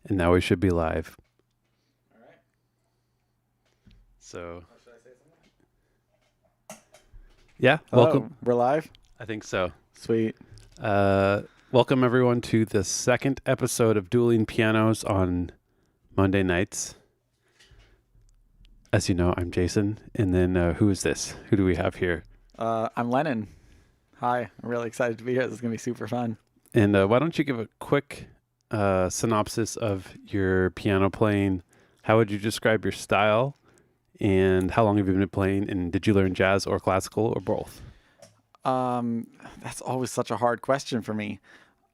And now we should be live. All right. So, Should I say something? yeah, welcome. We're live? I think so. Sweet. Welcome everyone to the second episode of Dueling Pianos on Monday nights. As you know, I'm Jason. And then who is this? Who do we have here? I'm Lennon. Hi. I'm really excited to be here. This is going to be super fun. And why don't you give a quick synopsis of your piano playing? How would you describe your style? And how long have you been playing? And did you learn jazz or classical or both? That's always such a hard question for me.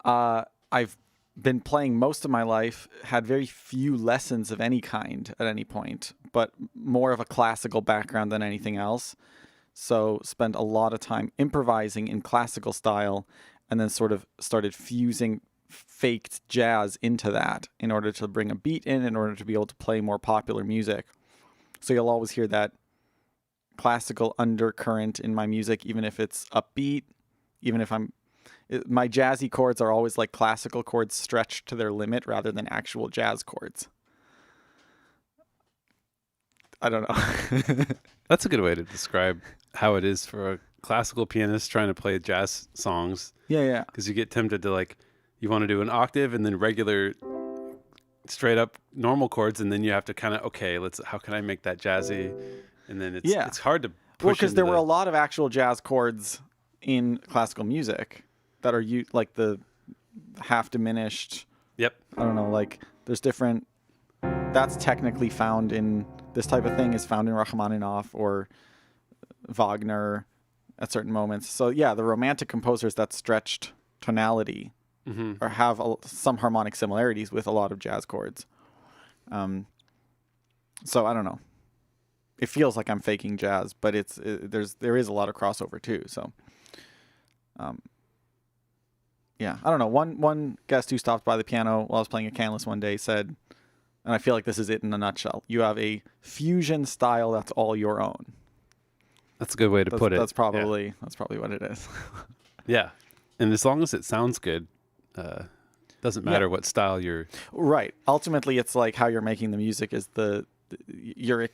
I've been playing most of my life, had very few lessons of any kind at any point, but more of a classical background than anything else. So spent a lot of time improvising in classical style and then sort of started fusing faked jazz into that in order to bring a beat in order to be able to play more popular music. So you'll always hear that classical undercurrent in my music, even if it's upbeat, even if my jazzy chords are always like classical chords stretched to their limit rather than actual jazz chords. I don't know. That's a good way to describe how it is for a classical pianist trying to play jazz songs. Yeah. Because you get tempted to you want to do an octave and then regular straight up normal chords, and then you have to kind of, how can I make that jazzy? And then it's hard to push. Well, because there were a lot of actual jazz chords in classical music that are like the half diminished. Yep. I don't know, there's different. That's technically found in this type of thing is found in Rachmaninoff or Wagner at certain moments. So yeah, the romantic composers that stretched tonality or have some harmonic similarities with a lot of jazz chords. So I don't know. It feels like I'm faking jazz, but there is a lot of crossover too. So, yeah, I don't know. One guest who stopped by the piano while I was playing a Canlis one day said, and I feel like this is it in a nutshell: you have a fusion style that's all your own. That's a good way to put it. That's probably what it is. Yeah, and as long as it sounds good, doesn't matter what style you're. Right. Ultimately, it's like how you're making the music is your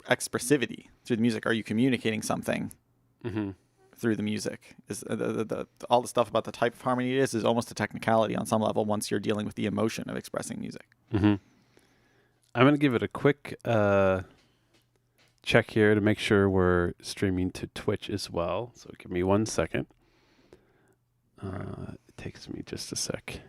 expressivity through the music. Are you communicating something through the music? Is all the stuff about the type of harmony it is almost a technicality on some level once you're dealing with the emotion of expressing music. I'm going to give it a quick check here to make sure we're streaming to Twitch as well. So give me 1 second. It takes me just a sec.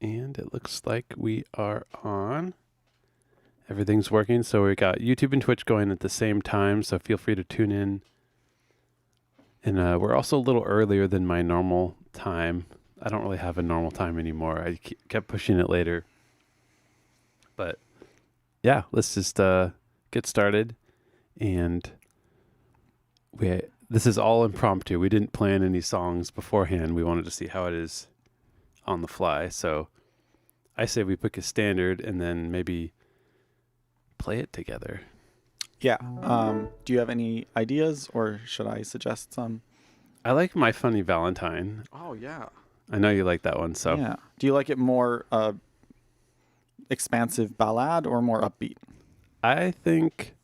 And it looks like we are on. Everything's working. So we got YouTube and Twitch going at the same time. So feel free to tune in. And we're also a little earlier than my normal time. I don't really have a normal time anymore. I kept pushing it later. But yeah, let's just get started. And this is all impromptu. We didn't plan any songs beforehand. We wanted to see how it is on the fly. So I say we pick a standard and then maybe play it together. Yeah. Do you have any ideas or should I suggest some? I like My Funny Valentine. Oh, yeah. I know you like that one. So yeah. Do you like it more expansive ballad or more upbeat? I think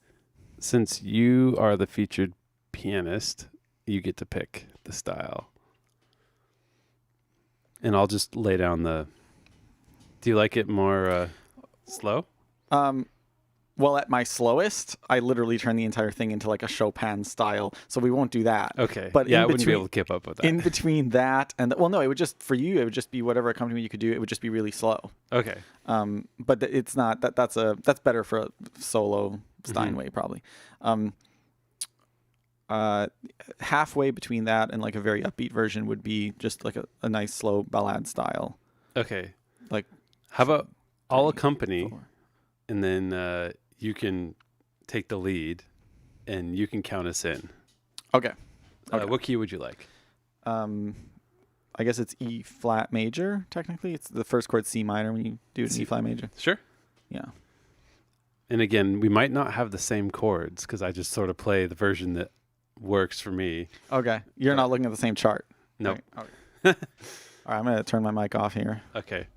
since you are the featured pianist, you get to pick the style. And I'll just lay down do you like it more slow? Well, at my slowest, I literally turn the entire thing into like a Chopin style. So we won't do that. Okay. But yeah, I wouldn't be able to keep up with that. In between that and no, it would just, for you, it would just be whatever accompaniment you could do. It would just be really slow. Okay. But it's not, that's better for a solo Steinway probably. Halfway between that and like a very upbeat version would be just like a nice slow ballad style. Okay. Like, how about I'll accompany and then you can take the lead and you can count us in. Okay. What key would you like? I guess it's E flat major. Technically, it's the first chord C minor when you do an E flat major. Sure. Yeah. And again, we might not have the same chords because I just sort of play the version that works for me. Okay. You're not looking at the same chart. Nope. Right. Okay. All right, I'm going to turn my mic off here. Okay.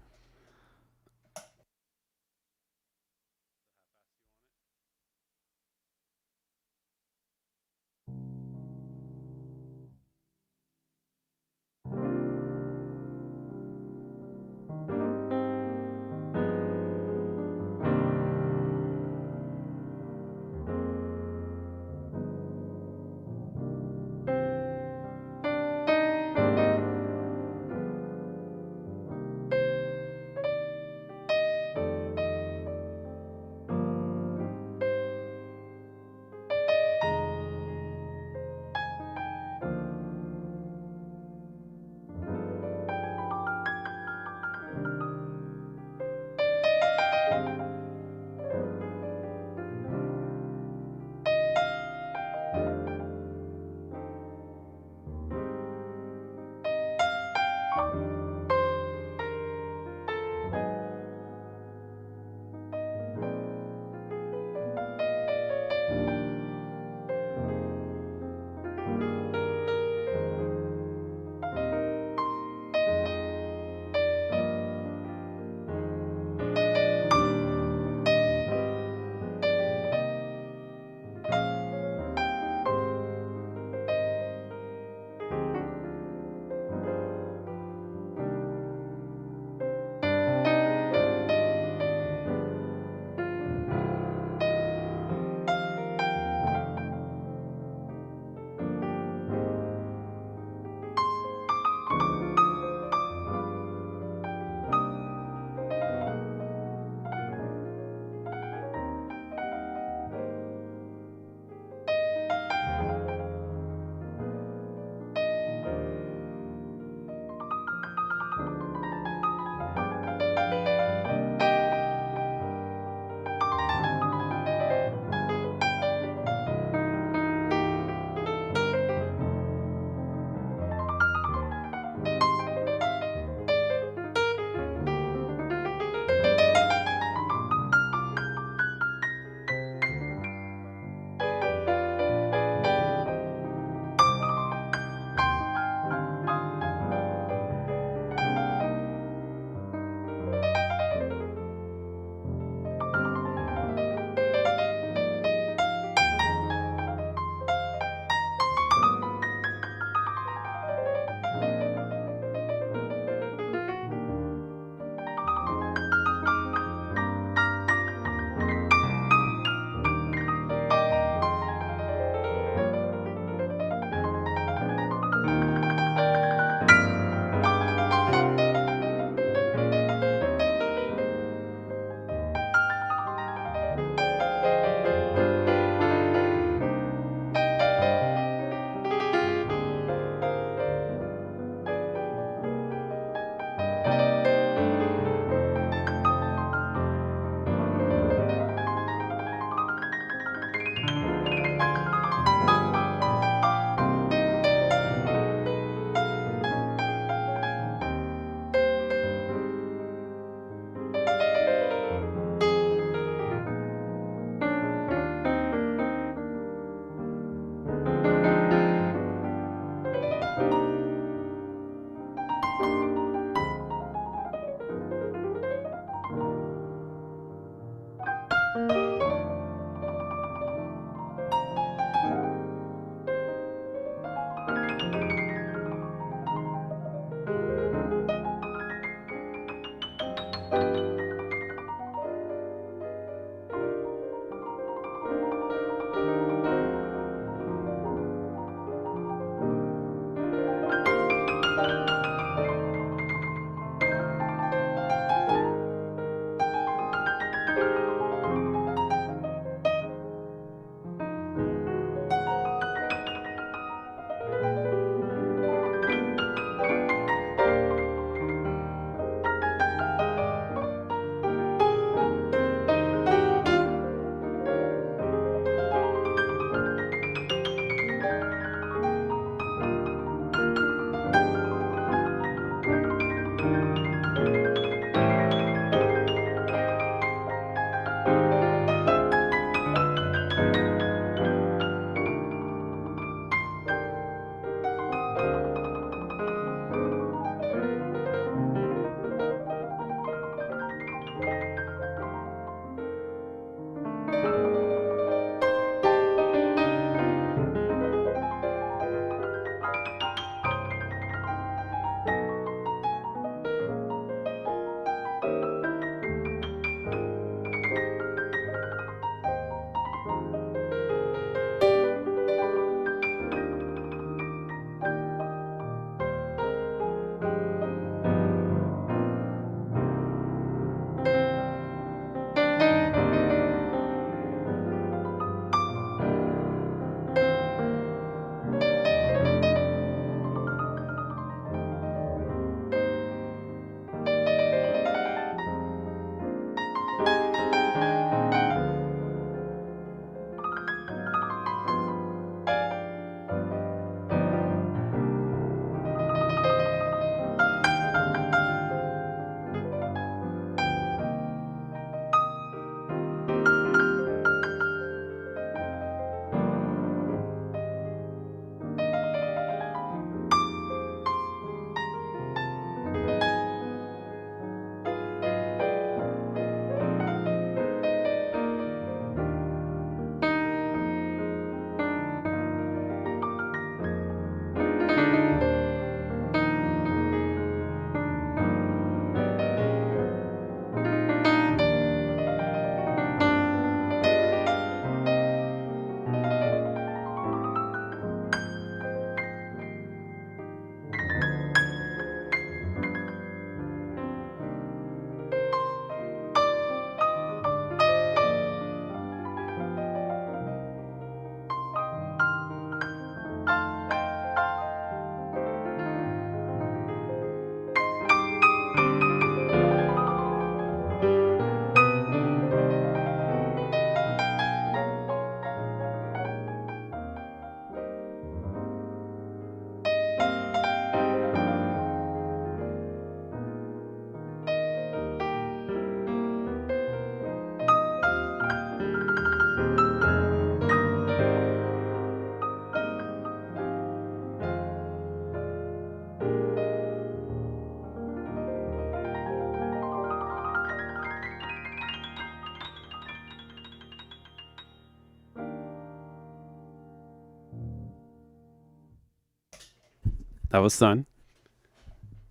That was fun.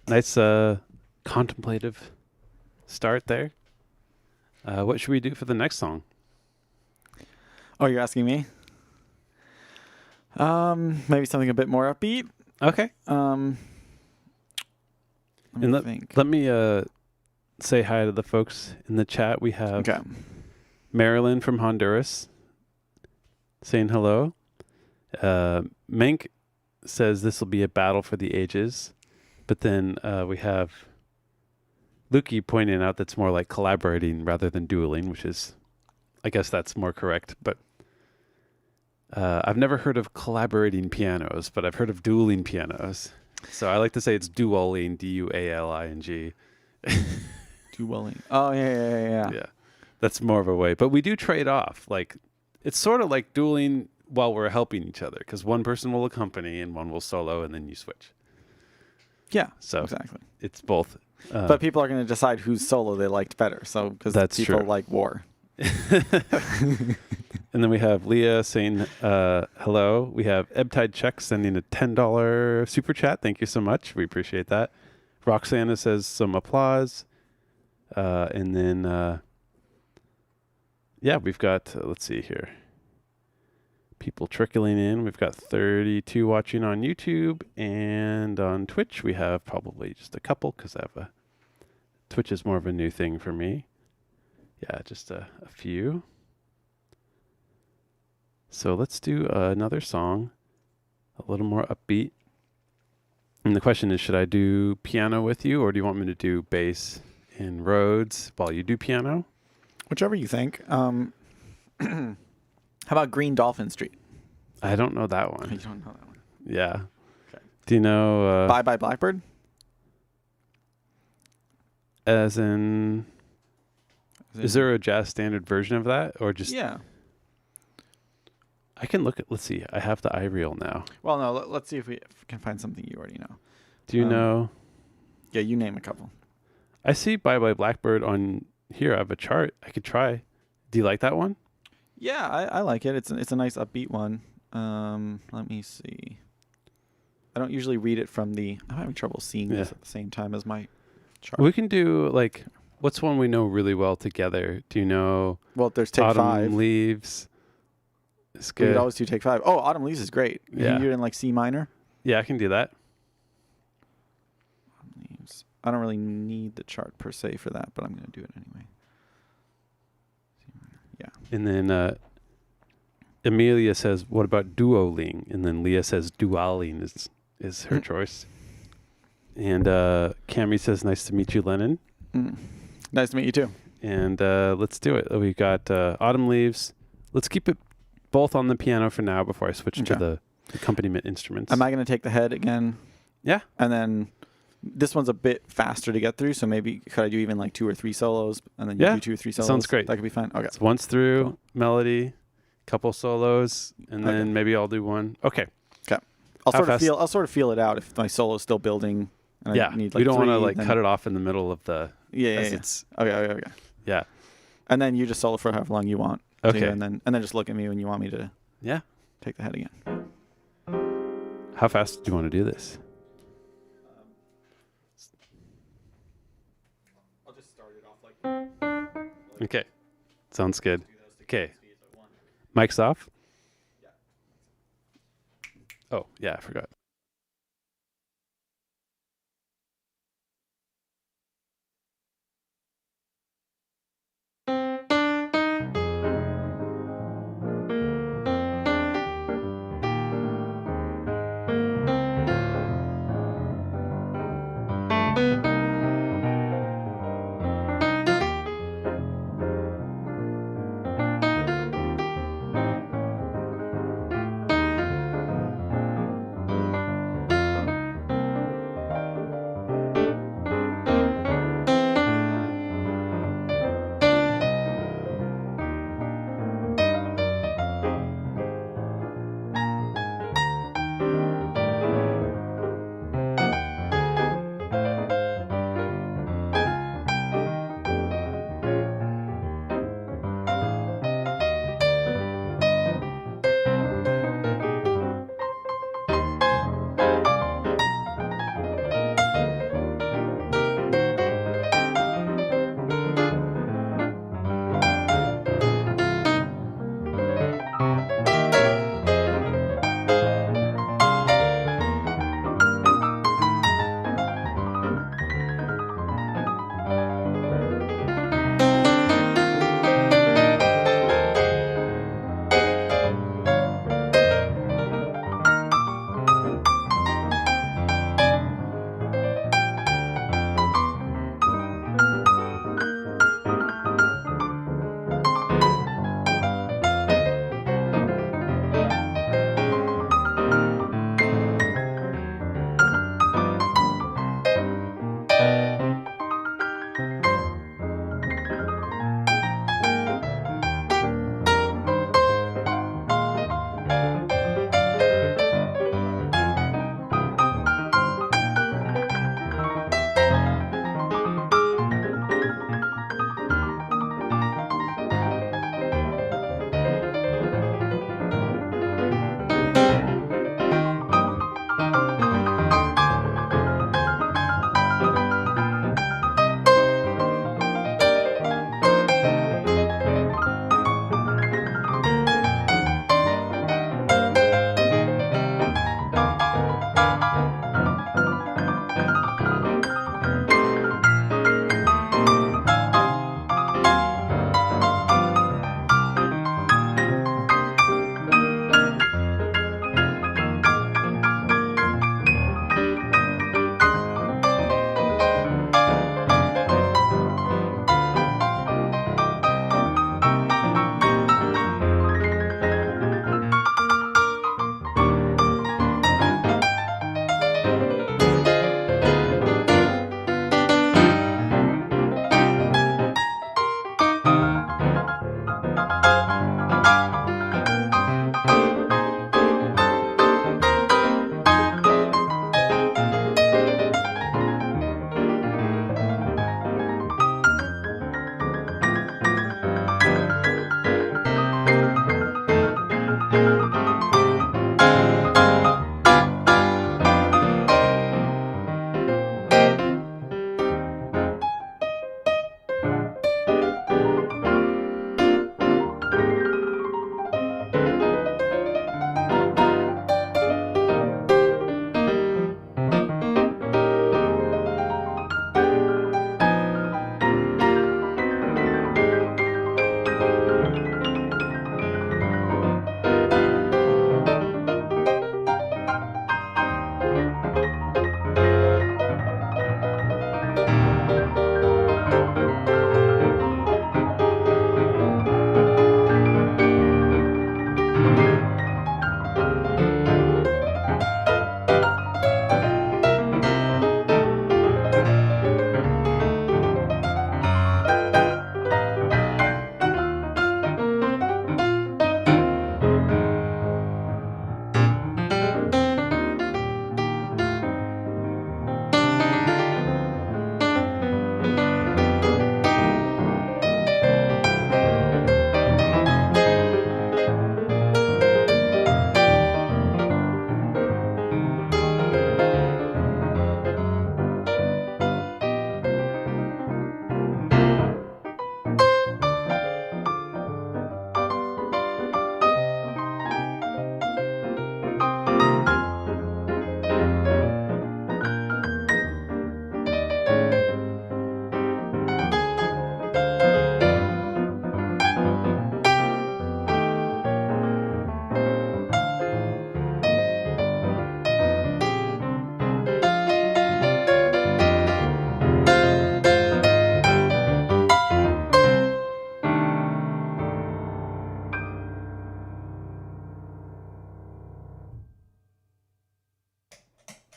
Nice contemplative start there. What should we do for the next song? Oh, you're asking me? Maybe something a bit more upbeat. Okay. Let me think. Let me say hi to the folks in the chat. We have Okay. Marilyn from Honduras saying hello. Menk says this will be a battle for the ages. But then we have Lukey pointing out that's more like collaborating rather than dueling, which is, I guess that's more correct. But I've never heard of collaborating pianos, but I've heard of dueling pianos. So I like to say it's dueling, Dualing. Dueling. Oh, yeah. Yeah, that's more of a way. But we do trade off. Like, it's sort of like dueling while we're helping each other, because one person will accompany and one will solo, and then you switch. Yeah, So exactly. it's both. But people are going to decide whose solo they liked better. So because people true. like war. And then we have Leah saying hello. We have Ebtide Check sending a $10 super chat. Thank you so much. We appreciate that. Roxana says some applause. And then, we've got, let's see here. People trickling in. We've got 32 watching on YouTube, and on Twitch we have probably just a couple because Twitch is more of a new thing for me. Yeah, just a few. So let's do another song, a little more upbeat. And the question is, should I do piano with you, or do you want me to do bass and Rhodes while you do piano? Whichever you think. How about Green Dolphin Street? I don't know that one. You don't know that one. Yeah. Okay. Do you know... Bye Bye Blackbird? As in... Is there a jazz standard version of that? Or just... Yeah. I can look at... Let's see. I have the iReel now. Well, no, let's see if we can find something you already know. Do you know... Yeah, you name a couple. I see Bye Bye Blackbird on here. I have a chart. I could try. Do you like that one? Yeah, I like it. It's a nice upbeat one. Let me see. I don't usually read it from the... I'm having trouble seeing this at the same time as my chart. We can do, like... What's one we know really well together? Do you know... Well, there's Take Autumn 5. Leaves. It's We good. could always do Take 5. Oh, Autumn Leaves is great. You Yeah. can do it in like C minor. Yeah, I can do that. Autumn Leaves. I don't really need the chart per se for that, but I'm going to do it anyway. C minor. Yeah. And then Amelia says, what about duoling? And then Leah says dualing is her choice. And Cammie says, nice to meet you, Lennon. Nice to meet you too. And let's do it. We got Autumn Leaves. Let's keep it both on the piano for now before I switch to the accompaniment instruments. Am I going to take the head again? Yeah. And then this one's a bit faster to get through, so maybe could I do even like 2 or 3 solos, and then you do 2 or 3 solos? Sounds great. That could be fine. Okay. It's once through, melody, couple solos, and then maybe I'll do one. Okay. Okay. I'll sort of feel it out if my solo's still building. And I need, like, we don't want to 3, like cut it off in the middle of the... Yeah. Okay. Yeah. And then you just solo for however long you want. Okay. To, and then just look at me when you want me to take the head again. How fast do you want to do this? I'll just start it off like... Okay. Sounds good. Okay. Mic's off? Yeah. Oh, yeah, I forgot.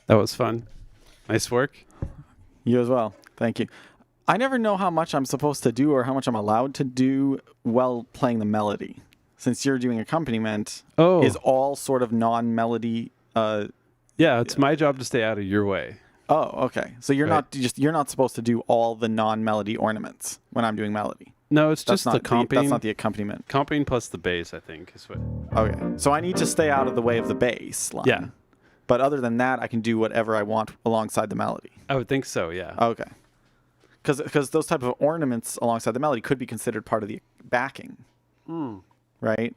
That was fun. Nice work. You as well. Thank you. I never know how much I'm supposed to do or how much I'm allowed to do while playing the melody. Since you're doing accompaniment, is all sort of non-melody. Yeah, it's my job to stay out of your way. Oh, okay. So you're not supposed to do all the non-melody ornaments when I'm doing melody. No, it's just the comping. That's not the accompaniment. Comping plus the bass, I think, is what. Okay. So I need to stay out of the way of the bass line. Yeah. But other than that, I can do whatever I want alongside the melody. I would think so, yeah. Okay. Because those type of ornaments alongside the melody could be considered part of the backing. Right?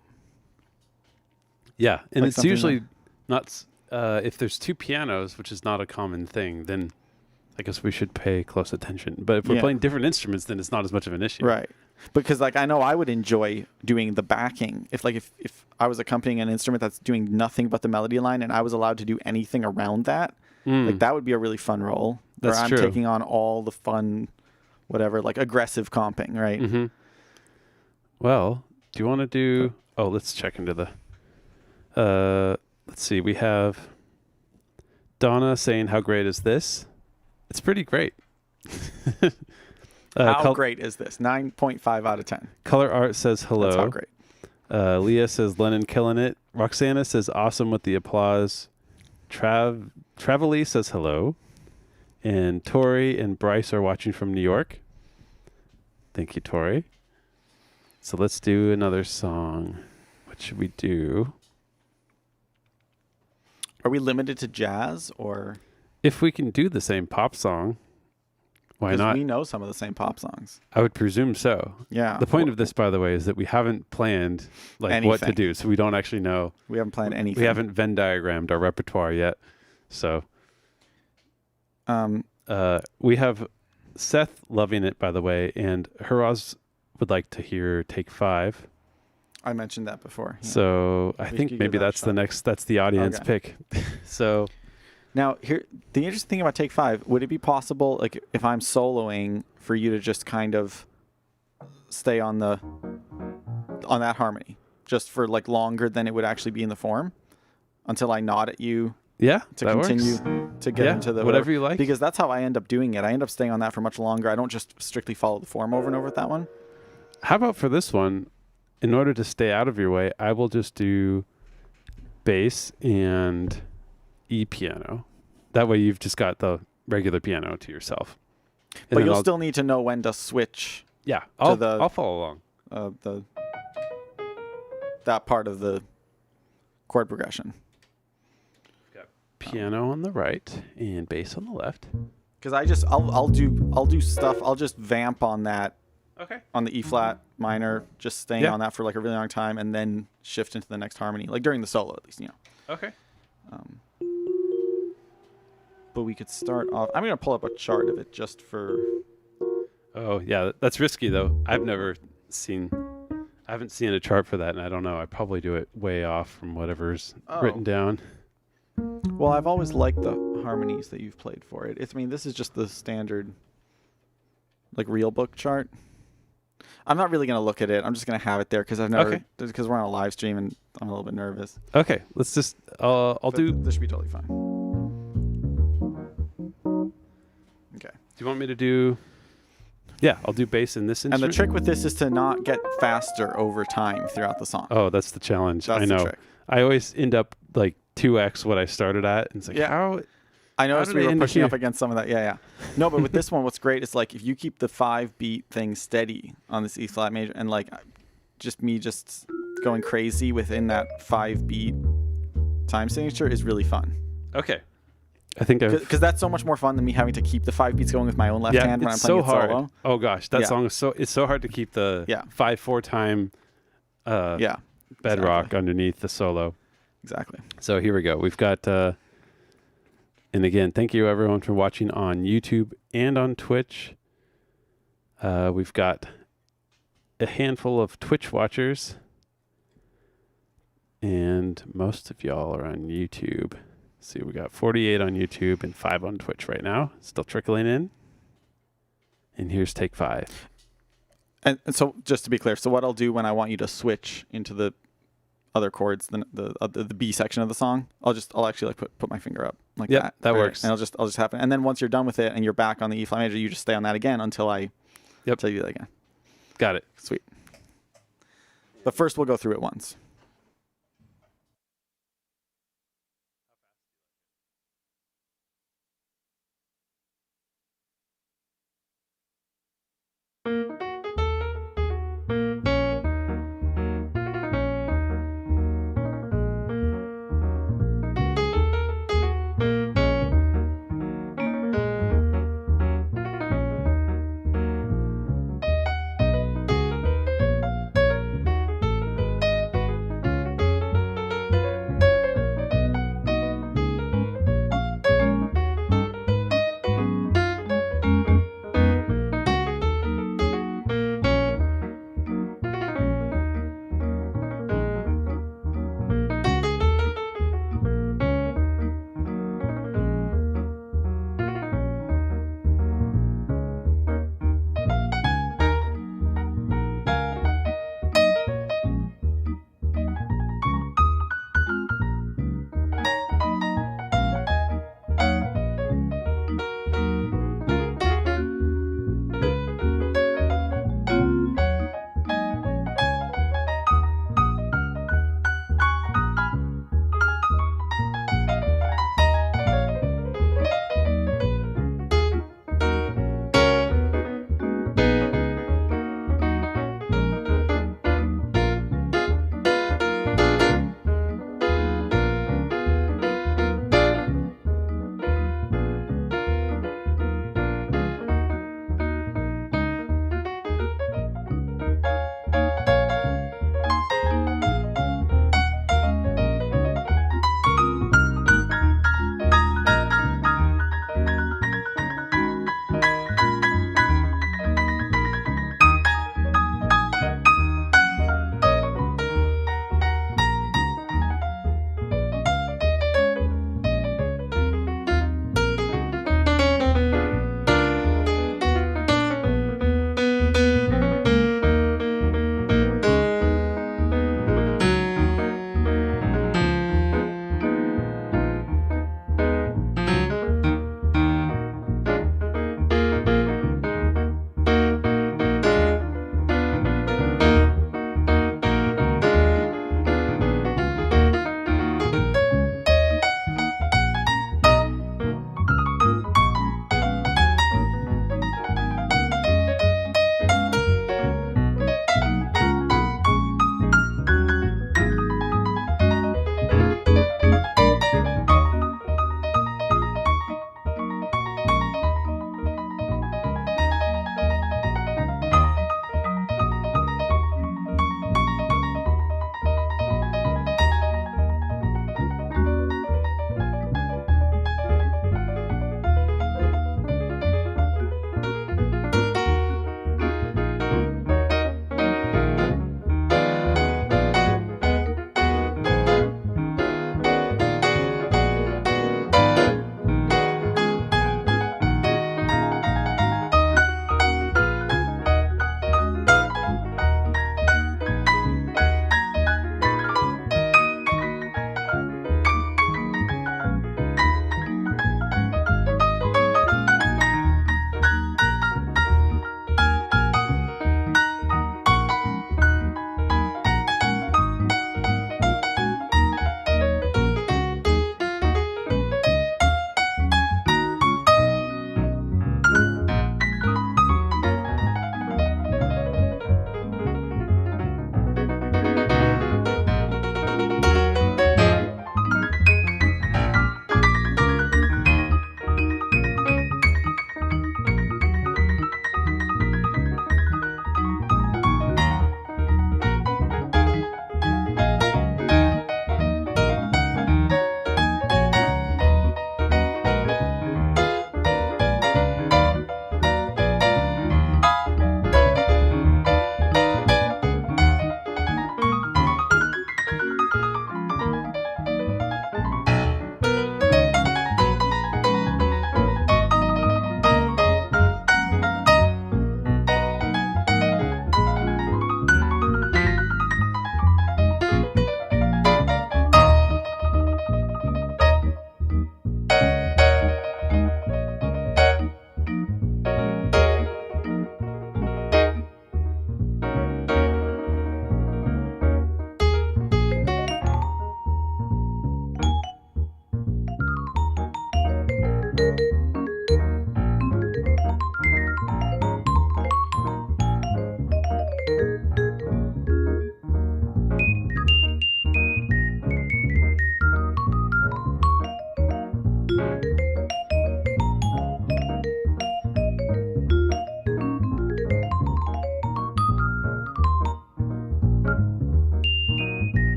Yeah, and Like it's usually not... if there's two pianos, which is not a common thing, then I guess we should pay close attention. But if we're playing different instruments, then it's not as much of an issue. Right. Because like I know I would enjoy doing the backing if I was accompanying an instrument that's doing nothing but the melody line and I was allowed to do anything around that, like that would be a really fun role. That's where true. I'm taking on all the fun, whatever, like aggressive comping, right? Mm-hmm. Well, do you want to do... Oh, let's check into the... let's see. We have Donna saying, how great is this? It's pretty great. How great is this? 9.5 out of 10. Color Art says hello. That's how great. Leah says Lennon killing it. Roxana says awesome with the applause. Travely says hello. And Tori and Bryce are watching from New York. Thank you, Tori. So let's do another song. What should we do? Are we limited to jazz or? If we can do the same pop song, why not? We know some of the same pop songs. I would presume so. Yeah. The point of this, by the way, is that we haven't planned what to do, so we don't actually know. We haven't planned anything. We haven't Venn diagrammed our repertoire yet. So we have Seth loving it, by the way, and Haraz would like to hear Take 5. I mentioned that before. Yeah. So I think maybe that's the audience pick. So now here, the interesting thing about Take 5, would it be possible, like if I'm soloing, for you to just kind of stay on that harmony, just for like longer than it would actually be in the form, until I nod at you? Yeah, to continue to get into the whatever you like. Because that's how I end up doing it. I end up staying on that for much longer. I don't just strictly follow the form over and over with that one. How about for this one? In order to stay out of your way, I will just do bass and E piano. That way you've just got the regular piano to yourself. But you'll still need to know when to switch. Yeah, I'll follow along. That part of the chord progression. Got piano on the right and bass on the left. Because I'll do stuff. I'll just vamp on that. Okay. On the E flat minor, just staying on that for like a really long time, and then shift into the next harmony, like during the solo at least, Okay. But we could start off. I'm gonna pull up a chart of it just for. Oh yeah, that's risky though. I haven't seen a chart for that, and I don't know. I probably do it way off from whatever's written down. Well, I've always liked the harmonies that you've played for it. This is just the standard, like real book chart. I'm not really going to look at it. I'm just going to have it there because because we're on a live stream and I'm a little bit nervous. Okay, let's just, This should be totally fine. Okay. Do you want me to do, yeah, I'll do bass in this instrument. And the trick with this is to not get faster over time throughout the song. Oh, that's the challenge. That's I know. The trick. I always end up like 2x what I started at. And it's like, how? I noticed we were pushing up against some of that. Yeah. No, but with this one, what's great is like if you keep the 5-beat thing steady on this E flat major, and like just going crazy within that 5-beat time signature is really fun. Okay. I think because that's so much more fun than me having to keep the 5 beats going with my own left hand when I'm playing it solo. Oh gosh, that song is it's so hard to keep the 5/4 time bedrock underneath the solo. Exactly. So here we go. We've got and again, thank you everyone for watching on YouTube and on Twitch. We've got a handful of Twitch watchers, and most of y'all are on YouTube. Let's see, we got 48 on YouTube and 5 on Twitch right now. Still trickling in. And here's Take 5. And so just to be clear, so what I'll do when I want you to switch into the other chords than the B section of the song, I'll actually like put my finger up like Yep, that. that Right. works. And I'll just happen. And then once you're done with it and you're back on the E flat major, you just stay on that again until I tell you that again. Got it. Sweet. But first we'll go through it once.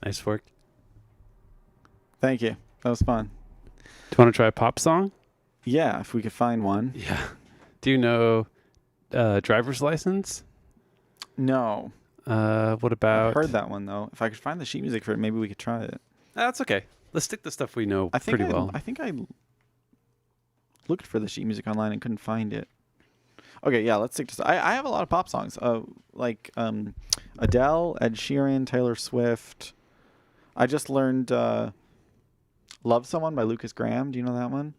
Nice work. Thank you. That was fun. Do you want to try a pop song? Yeah, if we could find one. Yeah. Do you know Driver's License? No. What about... I've heard that one, though. If I could find the sheet music for it, maybe we could try it. That's okay. Let's stick to stuff we know pretty well. I think I looked for the sheet music online and couldn't find it. Okay, yeah, let's stick to... I have a lot of pop songs. Like Adele, Ed Sheeran, Taylor Swift. I just learned Love Someone by Lucas Graham. Do you know that one?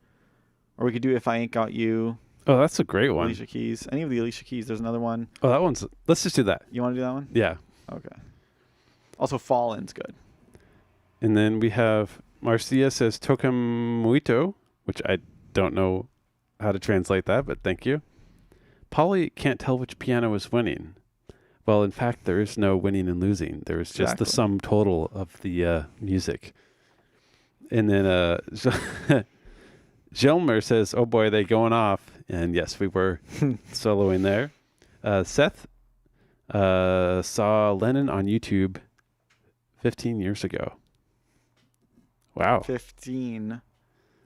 Or we could do If I Ain't Got You. Oh, that's a great one. Alicia Keys. Any of the Alicia Keys. There's another one. Oh, that one's... Let's just do that. You want to do that one? Yeah. Okay. Also, Fallen's good. And then we have... Marcia says Tocamuito, which I don't know how to translate that, but thank you. Polly can't tell which piano is winning. Well, in fact, there is no winning and losing. There is just the sum total of the music. And then Jelmer says, oh boy, they going off. And yes, we were soloing there. Seth saw Lennon on YouTube 15 years ago. Wow. 15.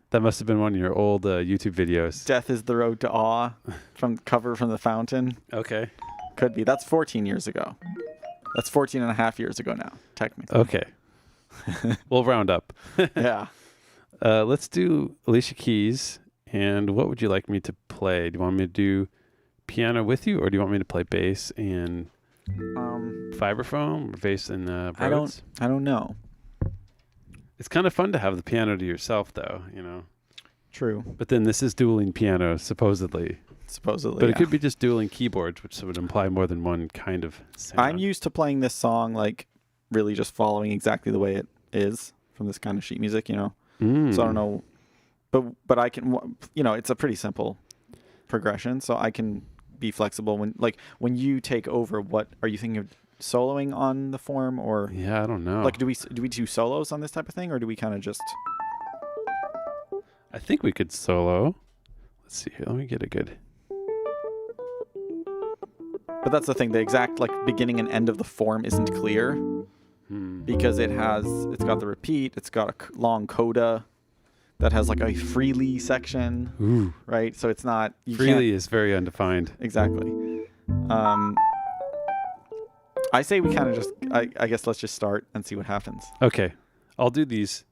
That must have been one of your old YouTube videos. Death is the Road to Awe from cover from the Fountain. Okay. Could be. That's 14 years ago. That's 14 and a half years ago now, technically. Okay. We'll round up. Yeah. Let's do Alicia Keys. And what would you like me to play? Do you want me to do piano with you, or do you want me to play bass and vibraphone, or bass and Rhodes? I don't know. It's kind of fun to have the piano to yourself, though, you know. True. But then this is dueling piano, supposedly. But it could be just dueling keyboards, which would imply more than one kind of sound. I'm used to playing this song, like, really just following exactly the way it is from this kind of sheet music, you know. So I don't know, but I can, it's a pretty simple progression, so I can be flexible when you take over. What are you thinking of soloing on the form, or Yeah, I don't know. like do we do solos on this type of thing, or do we kind of just? I think we could solo. Let's see here. Let me get a good. But that's the thing. The exact beginning and end of the form isn't clear because it's got the repeat. It's got a long coda that has like a freely section. Ooh. Right. So it's not Freely is very undefined. Exactly. I say we kind of just. I guess let's just start and see what happens. Okay, I'll do these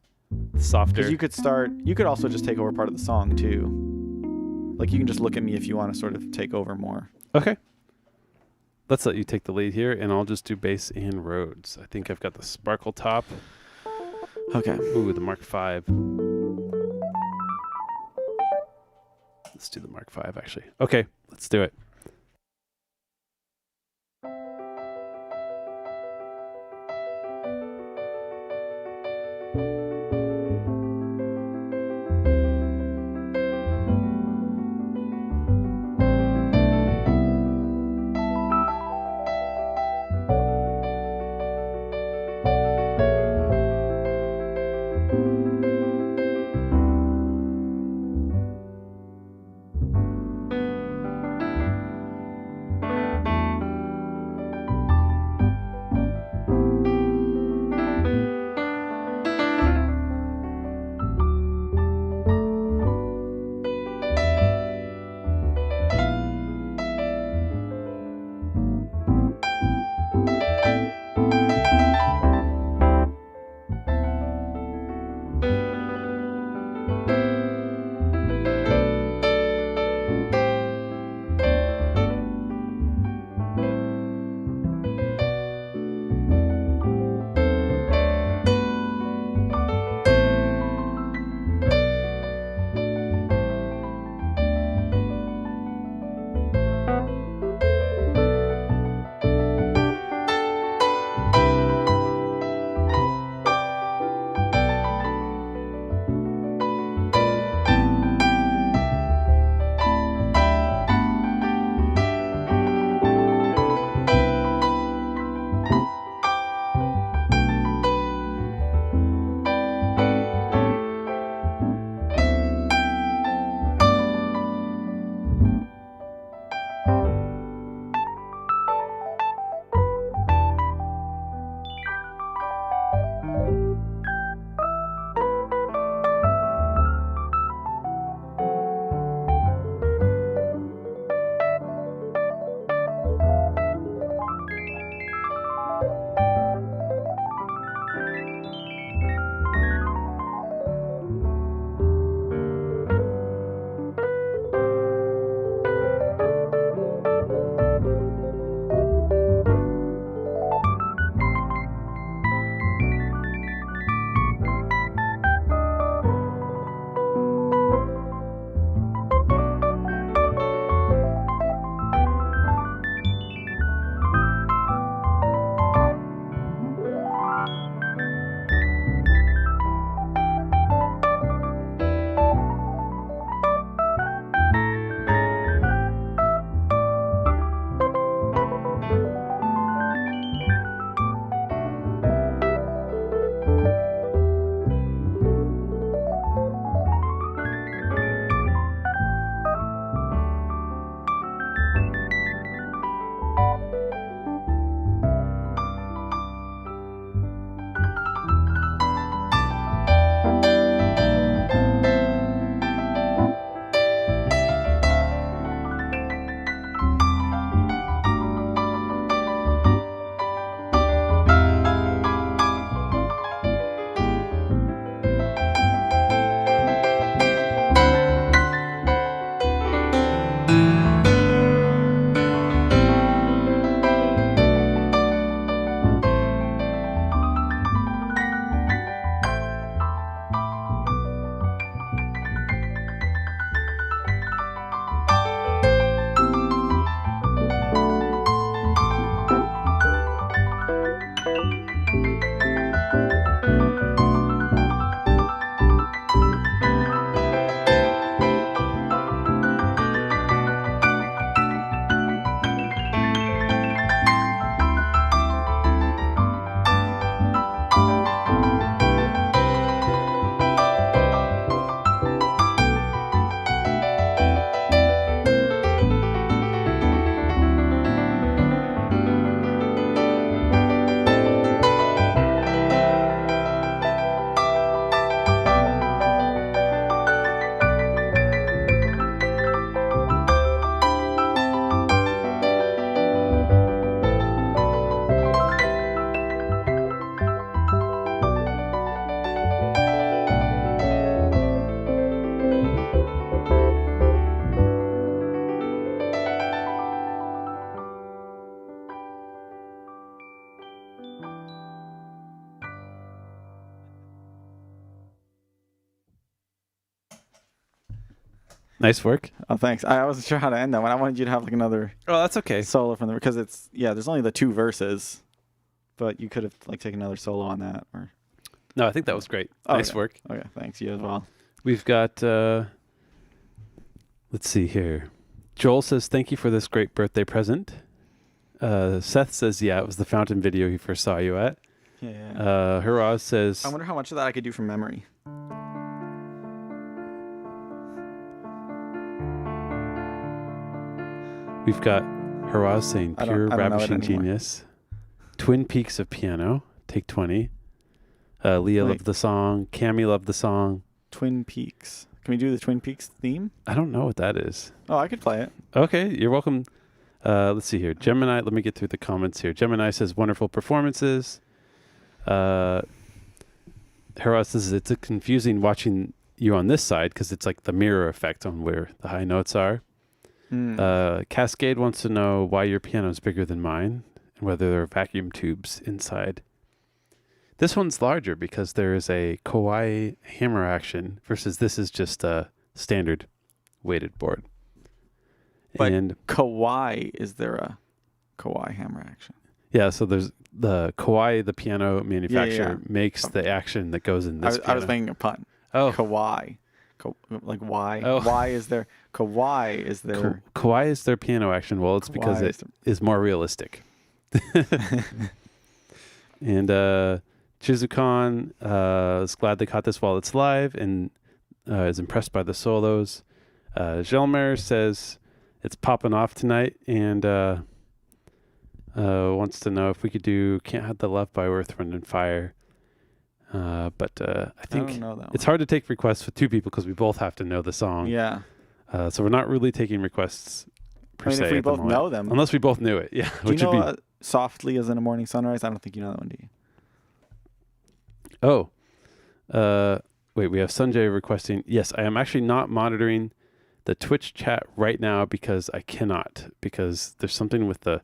softer. Because you could start. You could also just take over part of the song too. Like you can just look at me if you want to sort of take over more. Okay. Let's let you take the lead here, and I'll just do bass and Rhodes. I think I've got the Sparkle Top. Okay. Ooh, the Mark V. Let's do the Mark V, actually. Okay, let's do it. Nice work. Oh, thanks. I wasn't sure how to end that one. I wanted you to have like another Oh, that's okay. solo from the because it's there's only the 2 verses, but you could have like taken another solo on that or. No, I think that was great. Oh, Nice okay. work. Okay, thanks. You as well. We've got, let's see here. Joel says, thank you for this great birthday present. Seth says, yeah, it was the fountain video he first saw you at. Yeah. Haraz says, I wonder how much of that I could do from memory. we've got Haraz saying, I don't- pure I don't know it ravishing anymore. genius. Twin Peaks of Piano, take 20. Leah Wait. loved the song. Cammy loved the song. Twin Peaks. Can we do the Twin Peaks theme? I don't know what that is. Oh, I could play it. Okay, you're welcome. Let's see here. Gemini, let me get through the comments here. Gemini says, wonderful performances. Haraz says, it's confusing watching you on this side because it's like the mirror effect on where the high notes are. Cascade wants to know why your piano is bigger than mine and whether there are vacuum tubes inside. This one's larger because there is a kawaii hammer action versus this is just a standard weighted board. But and Kawaii, is there a Kawaii hammer action? yeah, so there's the kawaii, the piano manufacturer, yeah. makes the action that goes in this I was piano. making a pun. Oh, Kawaii. Like why? Oh. Why is there Kawaii? Is there kawaii is their piano action. Well, it's because Kawaii it is more realistic. And Chizukan is glad they caught this while it's live and is impressed by the solos. Gelmer says it's popping off tonight and wants to know if we could do Can't Hide the Love by Earth, Wind and Fire. But I think don't know that it's hard to take requests with 2 people because we both have to know the song. Yeah. So we're not really taking requests per se. If we at the both moment. know them. Unless we both knew it. Yeah. Do you Which would know be. Softly as in a Morning Sunrise? I don't think you know that one, do you? Oh, wait, we have Sanjay requesting. Yes, I am actually not monitoring the Twitch chat right now because I cannot, because there's something with the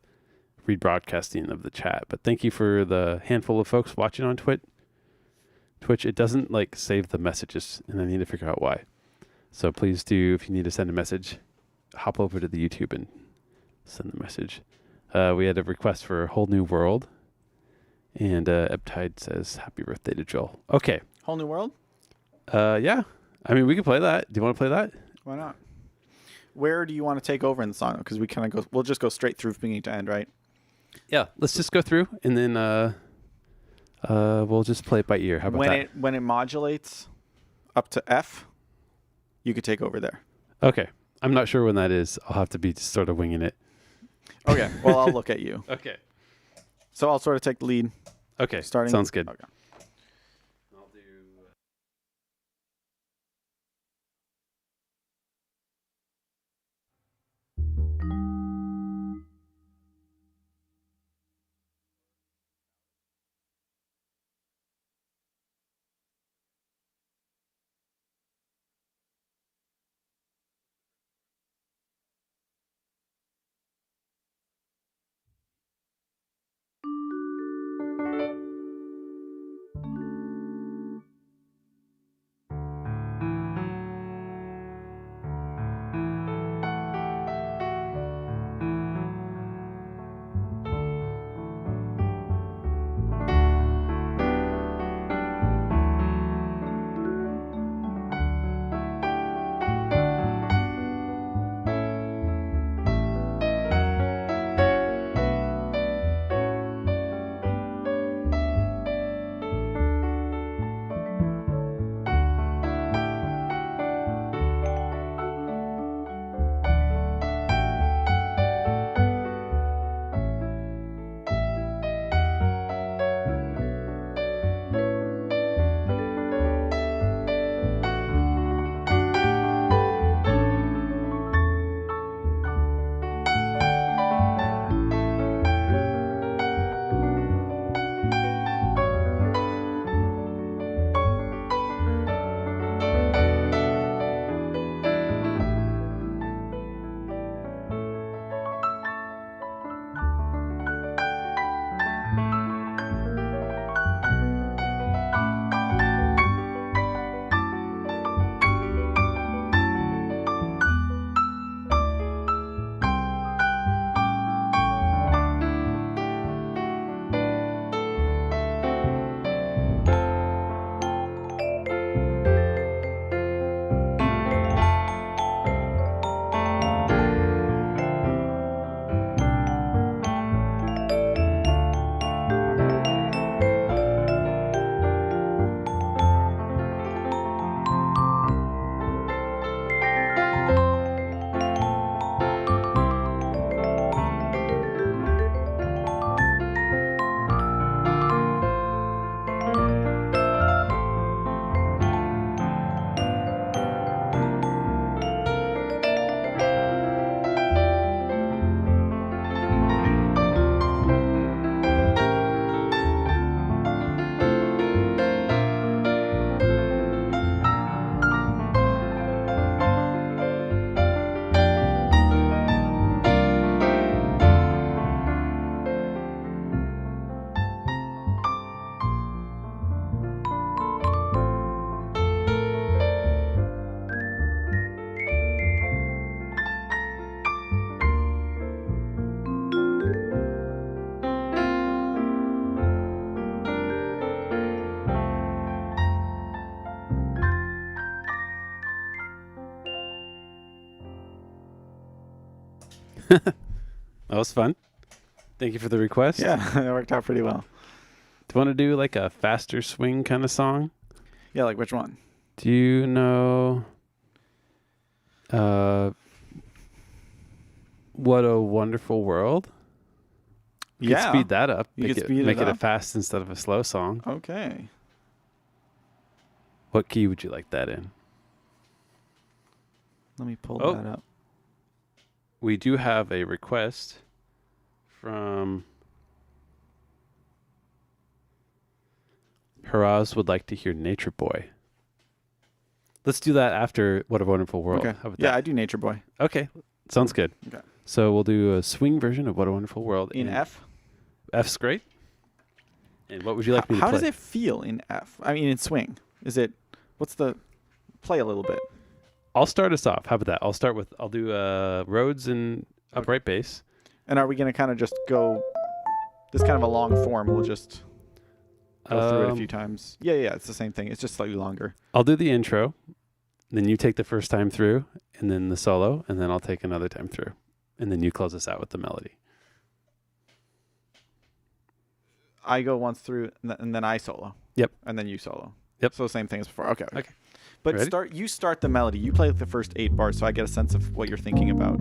rebroadcasting of the chat. But thank you for the handful of folks watching on Twitch. It doesn't like save the messages and I need to figure out why. So please do, if you need to send a message, hop over to the YouTube and send the message. We had a request for a Whole New World. And Eptide says, happy birthday to Joel. Okay. Whole New World? Yeah. I mean, we can play that. Do you want to play that? Why not? Where do you want to take over in the song? Because we'll just go straight through from beginning to end, right? Yeah. Let's just go through and then we'll just play it by ear. How about that? When it modulates up to F, you could take over there. Okay. I'm not sure when that is. I'll have to be just sort of winging it. Okay. Well, I'll look at you. Okay. So I'll sort of take the lead. Okay. Starting. Sounds good. Okay. I'll do. That was fun. Thank you for the request. Yeah, it worked out pretty well. Do you want to do like a faster swing kind of song? Yeah, like which one? Do you know What a Wonderful World? You could speed that up. You Make could speed make it it a up? fast instead of a slow song. Okay. What key would you like that in? Let me pull Oh. that up. We do have a request from Haraz would like to hear Nature Boy. Let's do that after What a Wonderful World. Okay. How about Yeah, that? I do Nature Boy. Okay. Sounds good. Okay. So we'll do a swing version of What a Wonderful World. In F? F's great. And what would you like me to How play? does it feel in F? I mean, in swing. Is it, what's the, play a little bit. I'll start us off. How about that? I'll do Rhodes and upright bass. And are we going to kind of just go, this kind of a long form, we'll just go through it a few times. Yeah, it's the same thing. It's just slightly longer. I'll do the intro. Then you take the first time through, and then the solo, and then I'll take another time through. And then you close us out with the melody. I go once through, and then I solo. Yep. And then you solo. Yep. So same thing as before. Okay. Okay. But Ready? you start the melody. You play the first 8 bars, so I get a sense of what you're thinking about.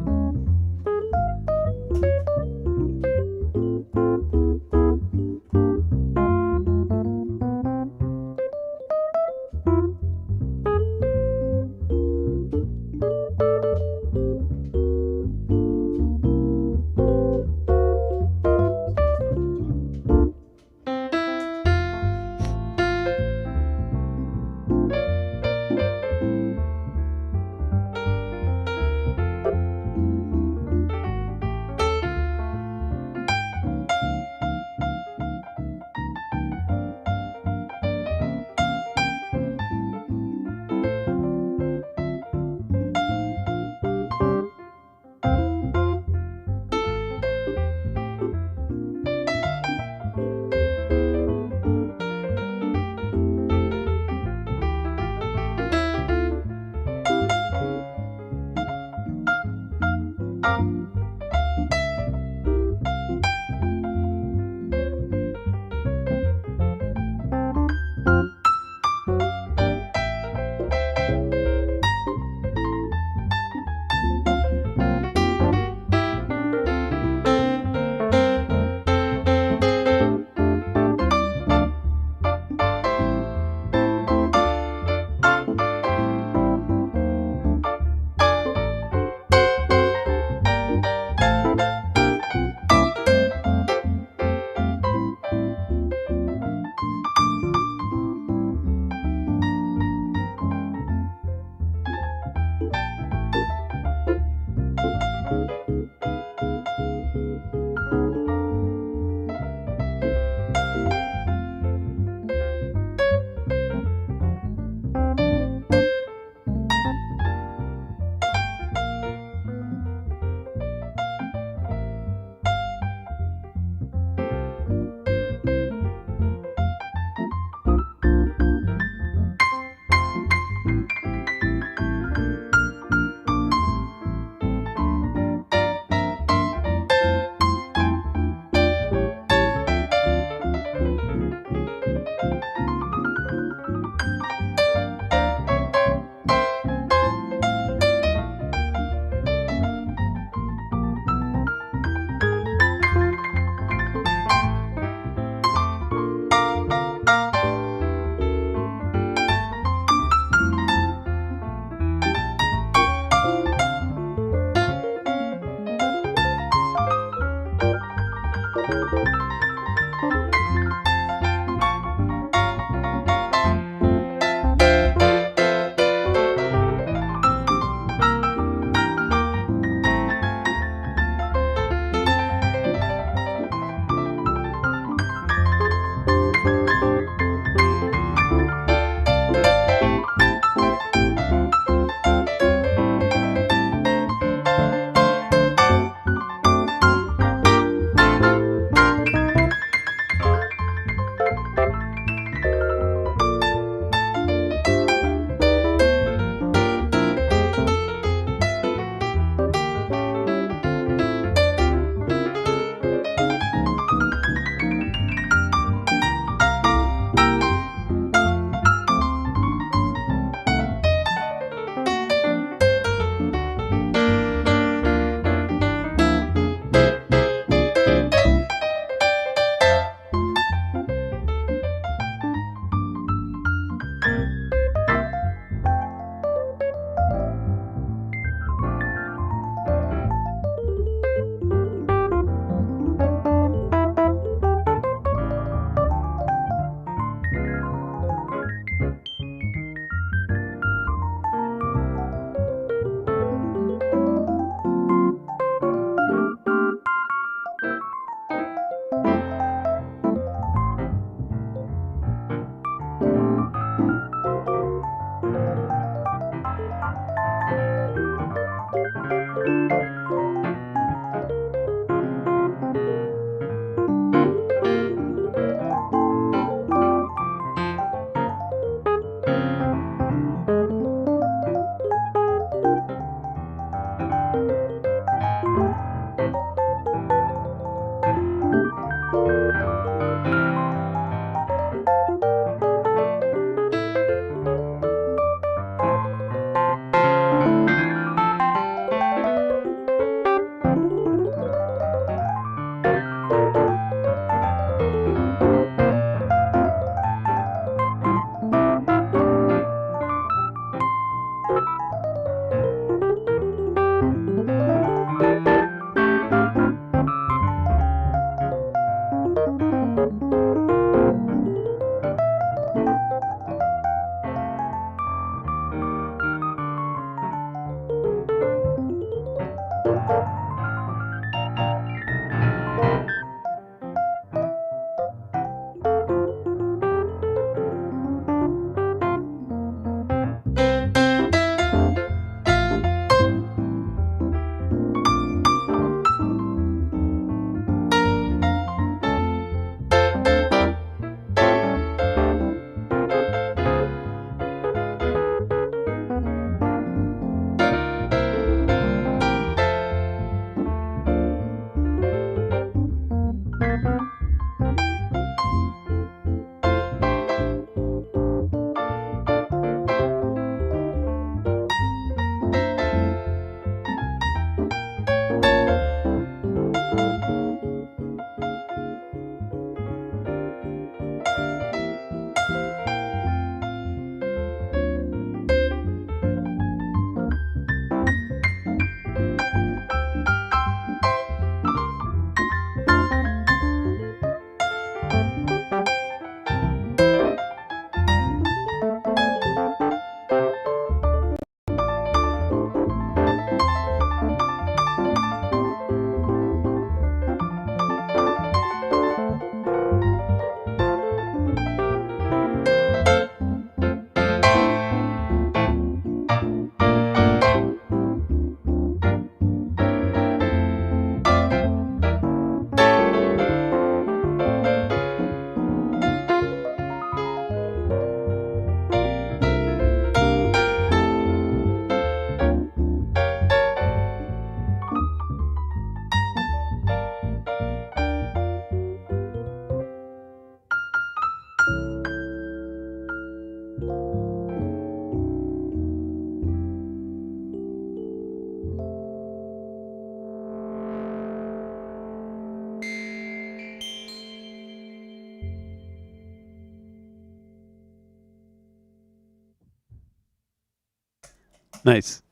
Nice.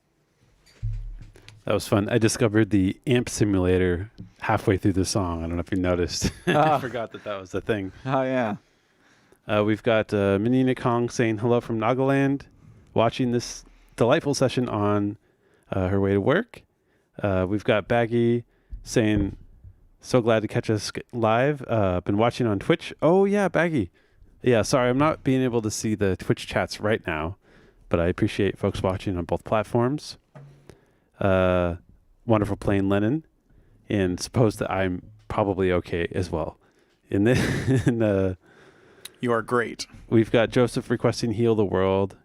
That was fun. I discovered the amp simulator halfway through the song. I don't know if you noticed. I forgot that was a thing. Oh, yeah. We've got Menina Kong saying hello from Nagaland, watching this delightful session on her way to work. We've got Baggy saying, so glad to catch us live. Been watching on Twitch. Oh, yeah, Baggy. Yeah, sorry, I'm not being able to see the Twitch chats right now, but I appreciate folks watching on both platforms. Wonderful playing Lennon, and suppose that I'm probably okay as well. You are great. We've got Joseph requesting Heal the World,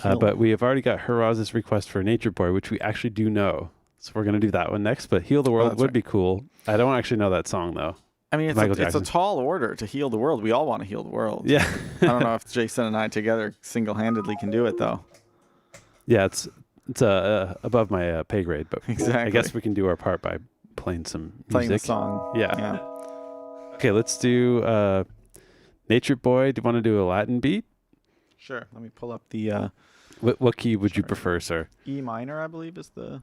but we have already got Haraz's request for Nature Boy, which we actually do know. So we're going to do that one next, but Heal the World would be cool. I don't actually know that song, though. I mean, it's a tall order to heal the world. We all want to heal the world. Yeah. I don't know if Jason and I together single-handedly can do it, though. Yeah, it's above my pay grade, but exactly. I guess we can do our part by playing some music. Playing the song. Yeah. Okay, let's do Nature Boy. Do you want to do a Latin beat? Sure. Let me pull up the... What key would you prefer, sir? E minor, I believe, is the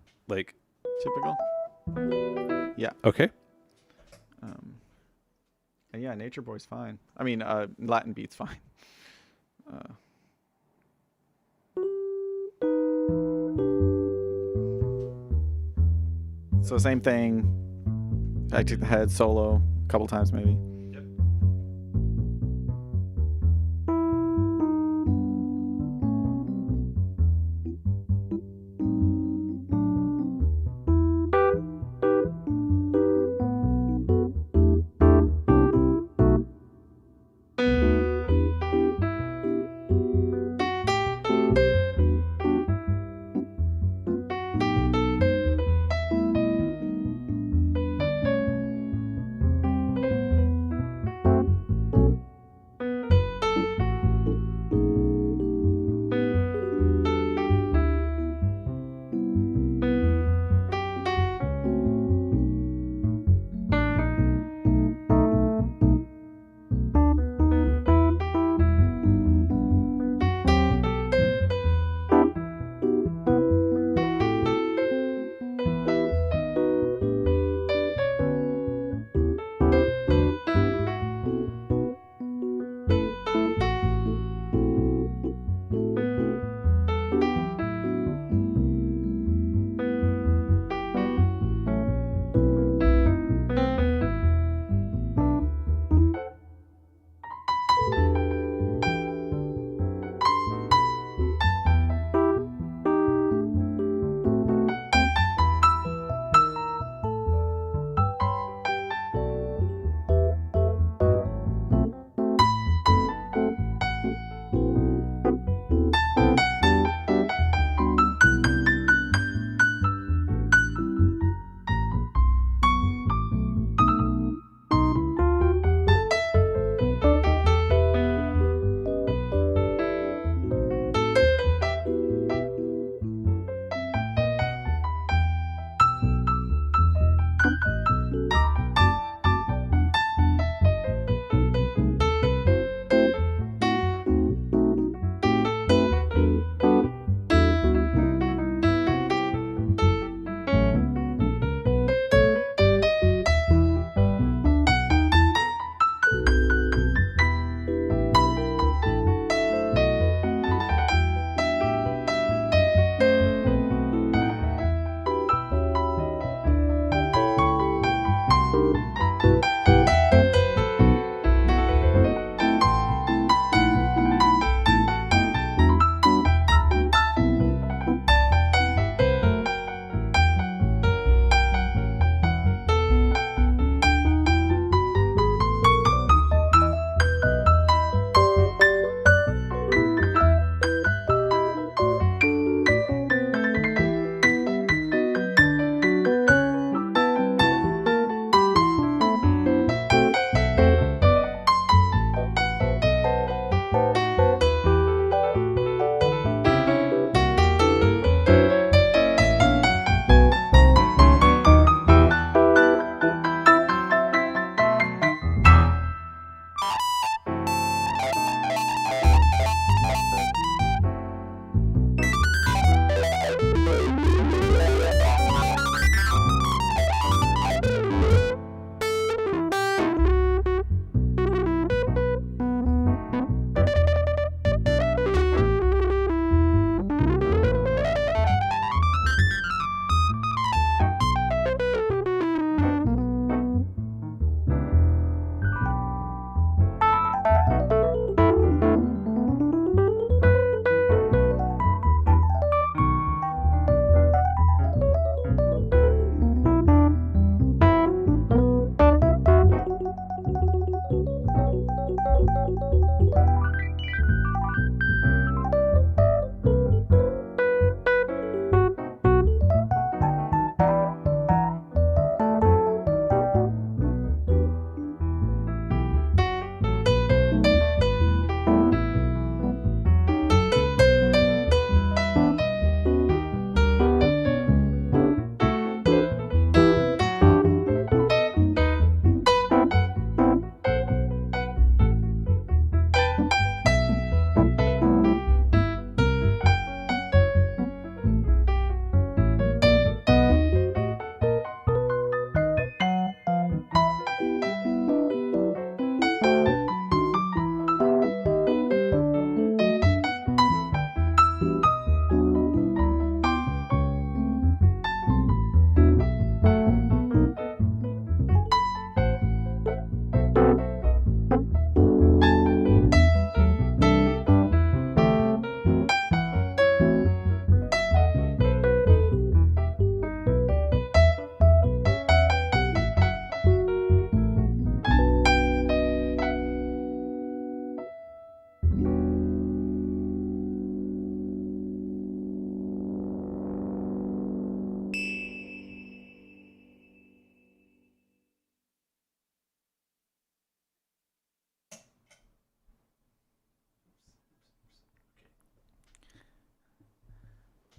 typical. Yeah. Okay. And yeah, Nature Boy's fine. I mean, Latin beat's fine. So same thing. I took the head solo a couple times maybe. Yep.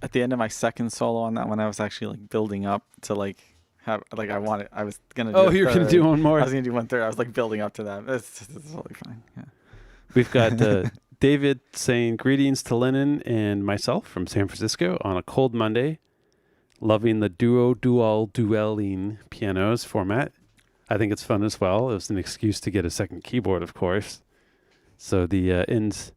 at the end of my second solo on that one, I was actually like building up to like have like I was gonna do Oh, a you're gonna third. do one more. I was gonna do 1/3. I was like building up to that. It's totally fine. Yeah. We've got David saying greetings to Lennon and myself from San Francisco on a cold Monday. Loving the dueling pianos format. I think it's fun as well. It was an excuse to get a second keyboard, of course. So the ends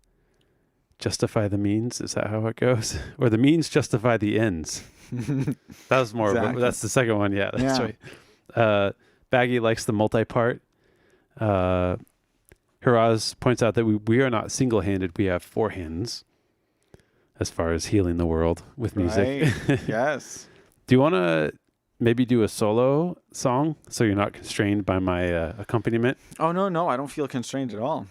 justify the means. Is that how it goes? Or the means justify the ends. That was more. Exactly. That's the second one. Yeah, that's Yeah. right. Baggy likes the multi-part. Hiraz points out that we are not single-handed. We have four hands as far as healing the world with music. Right. Yes. Do you want to maybe do a solo song so you're not constrained by my accompaniment? Oh no, I don't feel constrained at all.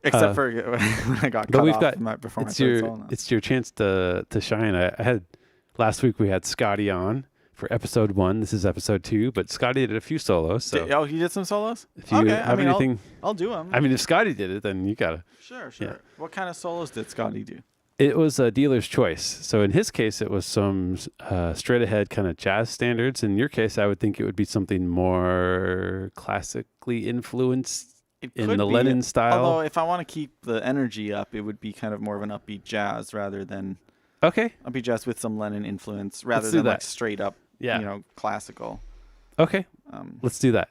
Except for when I got But cut we've off got before my it's third your solo. it's your chance to shine. I had last week we had Scotty on for episode 1. This is episode 2, but Scotty did a few solos. So He did some solos? if you have anything, I'll do them. I mean, if Scotty did it, then you gotta. Sure. Yeah. What kind of solos did Scotty do? It was a dealer's choice. So in his case, it was some straight ahead kind of jazz standards. In your case, I would think it would be something more classically influenced in the Lennon style. Although if I want to keep the energy up, it would be kind of more of an upbeat jazz rather than Okay. upbeat jazz with some Lennon influence rather do than like that. straight up, Yeah. classical. Okay. Um, Let's do that.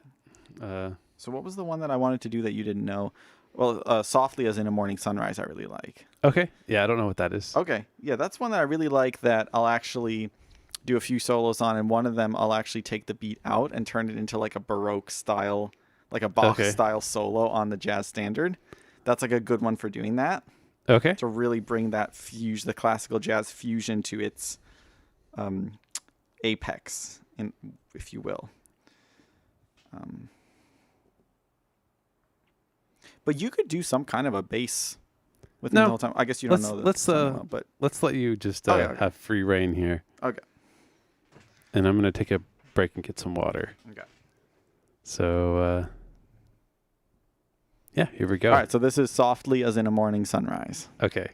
so what was the one that I wanted to do that you didn't know? Well, Softly as in a Morning Sunrise I really like. Okay. Yeah, I don't know what that is. Okay. Yeah, that's one that I really like that I'll actually do a few solos on, and one of them I'll actually take the beat out and turn it into like a Baroque style, like a Bach style solo on the jazz standard. That's like a good one for doing that. Okay. To really bring that the classical jazz fusion to its apex, if you will. But you could do some kind of a bass with me the whole time. I guess you don't know that song well, but let's let you just Okay. have free reign here. Okay. And I'm gonna take a break and get some water. Okay. So yeah, here we go. All right, so this is Softly as in a Morning Sunrise. Okay.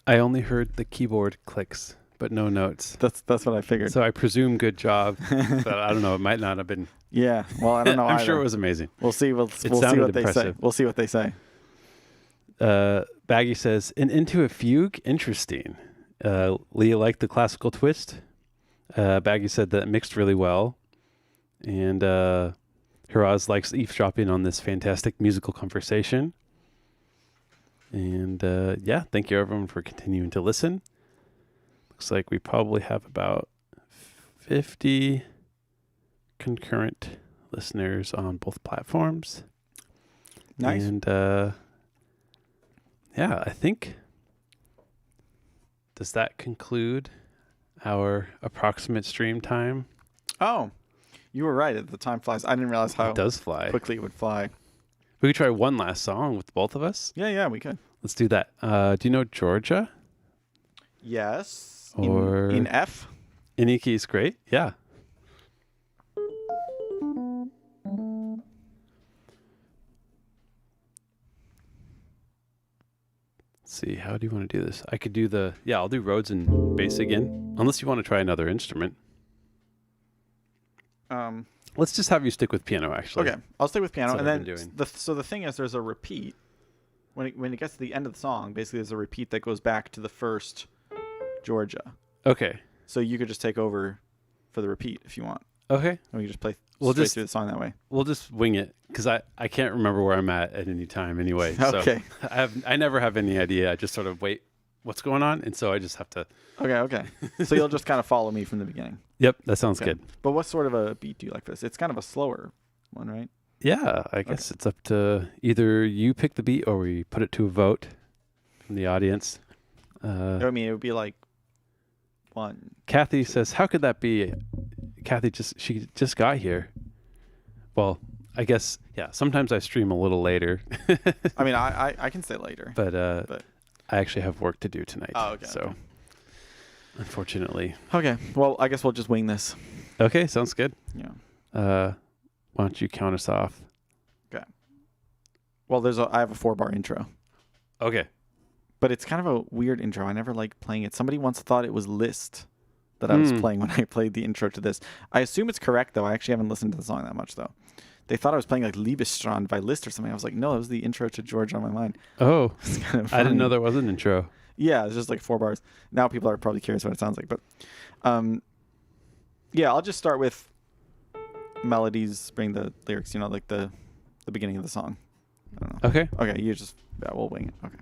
I only heard the keyboard clicks, but no notes. That's what I figured. So I presume good job, but I don't know. It might not have been. Yeah. Well, I don't know. I'm either. sure it was amazing. We'll see. We'll see sounded what they say. impressive. We'll see what they say. Baggy says, and into a fugue? Interesting. Leah liked the classical twist. Baggy said that it mixed really well. And Hiraz likes eavesdropping on this fantastic musical conversation. And yeah, thank you everyone for continuing to listen. Looks like we probably have about 50 concurrent listeners on both platforms. Nice. And yeah, I think, does that conclude our approximate stream time? Oh, you were right. The time flies. I didn't realize how It does fly. quickly it would fly. We could try one last song with both of us. Yeah, we could. Let's do that. Do you know Georgia? Yes. Or in F? In E key is great. Yeah. Let's see. How do you want to do this? I could do I'll do Rhodes and bass again. Unless you want to try another instrument. Let's just have you stick with piano, actually. Okay, I'll stay with piano. That's And what I've then, been doing. so the thing is, there's a repeat. When it gets to the end of the song, basically there's a repeat that goes back to the first Georgia. Okay. So you could just take over for the repeat if you want. Okay. And we can just play We'll straight just- through the song that way. We'll just wing it because I can't remember where I'm at any time anyway. Okay. So I never have any idea. I just sort of wait what's going on, and so I just have to. Okay. So you'll just kind of follow me from the beginning. Yep, that sounds Okay. good. But what sort of a beat do you like for this? It's kind of a slower one, right? Yeah, I guess it's up to either you pick the beat or we put it to a vote from the audience. I mean, it would be like one. Kathy says, "How could that be?" Kathy she just got here. Well, I guess sometimes I stream a little later. I mean, I can stay later. but I actually have work to do tonight. Oh, okay. So unfortunately. Okay. Well, I guess we'll just wing this. Okay, sounds good. Yeah. Why don't you count us off? Okay. Well, I have a 4-bar intro, Okay. but it's kind of a weird intro. I never liked playing it. Somebody once thought it was Liszt that I was playing when I played the intro to this. I assume it's correct, though. I actually haven't listened to the song that much, though. They thought I was playing like Liebesstrand by Liszt or something. I was like, no, that was the intro to Georgia on my mind. Oh, It's kind of I didn't funny. know there was an intro. Yeah, it's just like 4 bars. Now people are probably curious what it sounds like, but yeah, I'll just start with melodies, bring the lyrics, like the beginning of the song. I don't know. Okay. Okay, we'll wing it. Okay.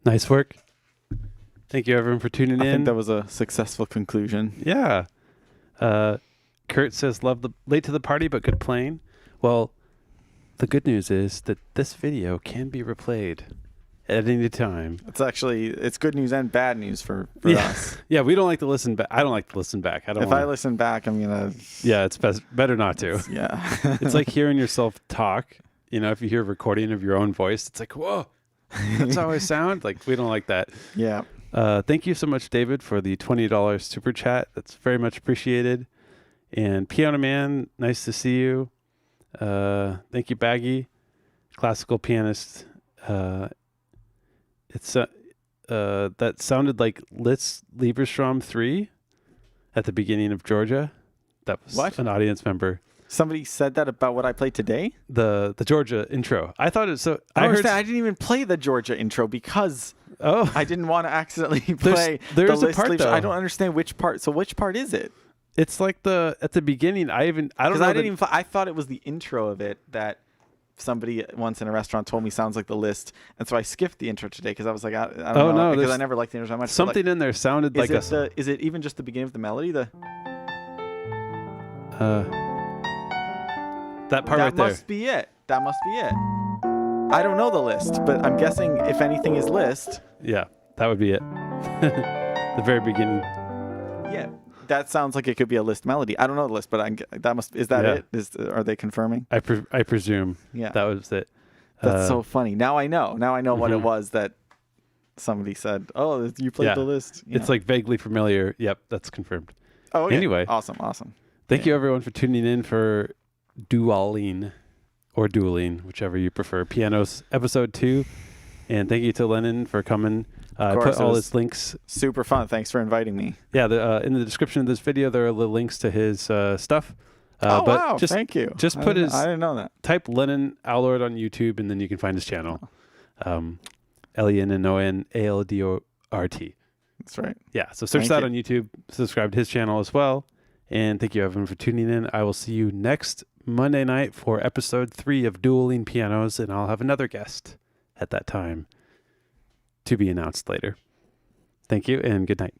Nice work. Thank you, everyone, for tuning in. I think that was a successful conclusion. Yeah. Kurt says, late to the party, but good playing. Well, the good news is that this video can be replayed at any time. It's good news and bad news for us. Yeah, we don't like to listen back. I don't like to listen back. If I listen back, I'm going to... Yeah, it's better not to. Yeah. It's like hearing yourself talk. You know, if you hear a recording of your own voice, it's like, whoa, that's how I sound. Like, we don't like that. Yeah. Thank you so much, David, for the $20 super chat. That's very much appreciated. And Piano Man, nice to see you. Thank you, Baggy, classical pianist. That sounded like Liszt Lieberstrom 3 at the beginning of Georgia. That was What? An audience member. Somebody said that about what I played today? The Georgia intro. I thought it so. I didn't even play the Georgia intro because I didn't want to accidentally play there's the a part, though. I don't understand which part. So which part is it? It's like at the beginning. I don't know. I thought it was the intro of it that somebody once in a restaurant told me sounds like the list, and so I skipped the intro today because I was like, I don't know, no, because I never liked the intro that much. Something in there sounded like is it even just the beginning of the melody? That part right there. That must be it. I don't know the list, but I'm guessing if anything is list. Yeah, that would be it. The very beginning. Yeah, that sounds like it could be a list melody. I don't know the list, but is that it? Are they confirming? I presume. Yeah, that was it. That's so funny. Now I know what it was that somebody said. Oh, you played the list. Yeah. It's like vaguely familiar. Yep, that's confirmed. Oh, okay. Anyway, awesome. Thank you everyone for tuning in for Dueling or Dueling, whichever you prefer. Pianos episode 2, and thank you to Lennon for coming. I put all his links. Super fun. Thanks for inviting me. Yeah, in the description of this video there are the links to his stuff. Wow! Thank you. Just put I didn't know that. Type Lennon Aldort on YouTube, and then you can find his channel. LENNON ALDORT. That's right. Yeah, so search that on YouTube. Subscribe to his channel as well. And thank you, everyone, for tuning in. I will see you next Monday night for episode 3 of Dueling Pianos, and I'll have another guest at that time to be announced later. Thank you, and good night.